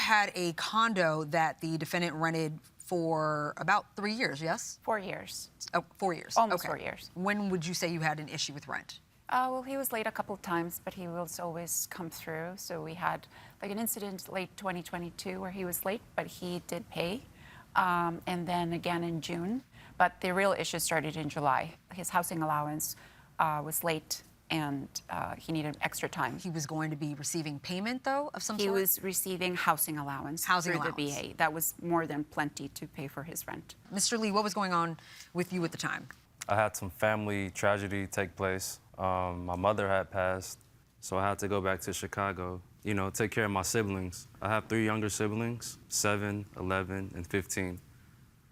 had a condo that the defendant rented for about 3 years, yes? 4 years. Oh, 4 years. Almost okay. 4 years. When would you say you had an issue with rent? Well, he was late a couple of times, but he was always come through. So we had like an incident late 2022 where he was late, but he did pay. And then again in June. But the real issue started in July. His housing allowance was late and he needed extra time. He was going to be receiving payment, though, of some sort? He was receiving housing allowance through the VA. That was more than plenty to pay for his rent. Mr. Lee, what was going on with you at the time? I had some family tragedy take place. My mother had passed, so I had to go back to Chicago, you know, take care of my siblings. I have 3 younger siblings, 7, 11, and 15.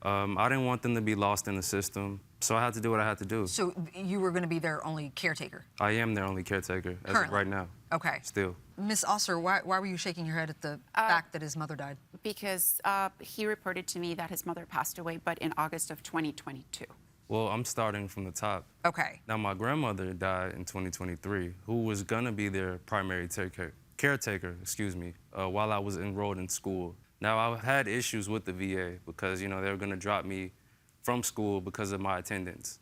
I didn't want them to be lost in the system, so I had to do what I had to do. So you were going to be their only caretaker? I am their only caretaker as of right now. Okay. Still. Ms. Osser, why were you shaking your head at the fact that his mother died? Because he reported to me that his mother passed away, but in August of 2022. Well, I'm starting from the top. Okay. Now, my grandmother died in 2023, who was going to be their primary caretaker, while I was enrolled in school. Now, I had issues with the VA because, you know, they were going to drop me from school because of my attendance.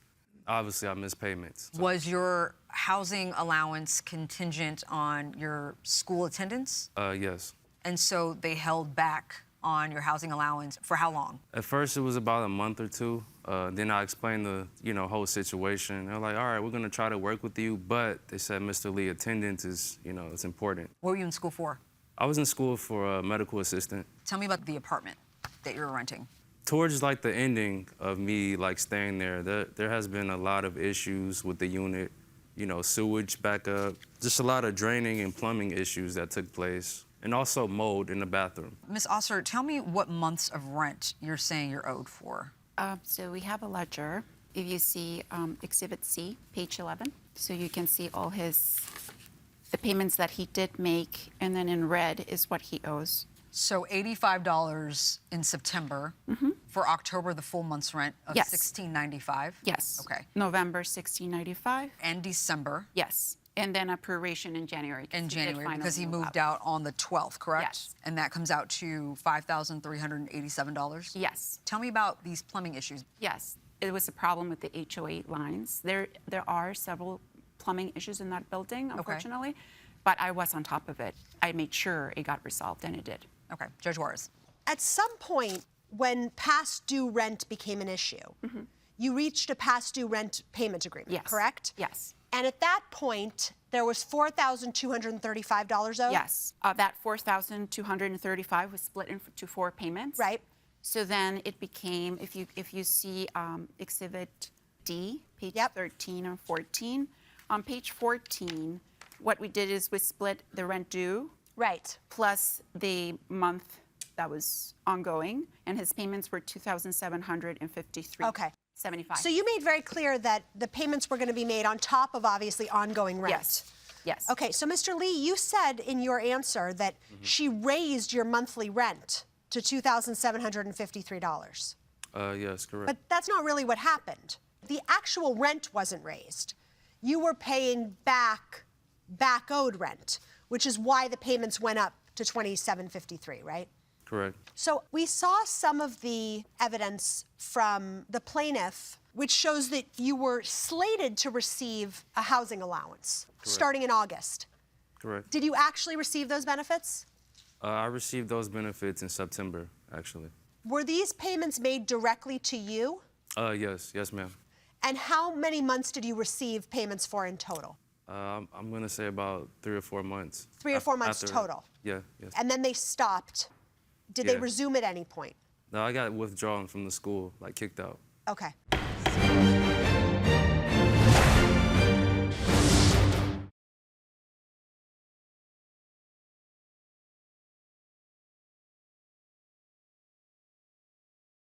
Obviously, I missed payments. So. Was your housing allowance contingent on your school attendance? Yes. And so they held back on your housing allowance for how long? At first, it was about a month or 2. Then I explained the, whole situation. They're like, all right, we're going to try to work with you, but they said, Mr. Lee, attendance is, it's important. What were you in school for? I was in school for a medical assistant. Tell me about the apartment that you were renting. Towards like the ending of me staying there has been a lot of issues with the unit, sewage backup, just a lot of draining and plumbing issues that took place, and also mold in the bathroom. Ms. Osser, tell me what months of rent you're saying you're owed for. So we have a ledger. If you see Exhibit C, page 11, so you can see all the payments that he did make, and then in red is what he owes. So $85 in September. For October, the full month's rent of Yes. $16.95. Yes. Okay. November, $16.95. And December. Yes. And then a proration in January. In January, finally because he move moved out. out on the 12th, correct? Yes. And that comes out to $5,387. Yes. Tell me about these plumbing issues. Yes. It was a problem with the HOA lines. There are several plumbing issues in that building, unfortunately, but I was on top of it. I made sure it got resolved, and it did. Okay, Judge Juarez. At some point, when past due rent became an issue, you reached a past due rent payment agreement, Yes. correct? Yes. And at that point, there was $4,235 owed? Yes. That $4,235 was split into 4 payments. Right. So then it became, if you see Exhibit D, page 13 and 14, on page 14, what we did is we split the rent due Right. plus the month that was ongoing, and his payments were $2,753. Okay. 75. So you made very clear that the payments were going to be made on top of, obviously, ongoing rent. Yes. Yes. Okay, so Mr. Lee, you said in your answer that she raised your monthly rent to $2,753. Yes, correct. But that's not really what happened. The actual rent wasn't raised. You were paying back owed rent, which is why the payments went up to $2,753, right? Correct. So we saw some of the evidence from the plaintiff, which shows that you were slated to receive a housing allowance starting in August. Correct. Did you actually receive those benefits? I received those benefits in September, actually. Were these payments made directly to you? Yes, ma'am. And how many months did you receive payments for in total? I'm going to say about 3 or 4 months. 3 or 4 months total? Yeah, yes. And then they stopped. Did they resume at any point? No, I got withdrawn from the school, kicked out. Okay.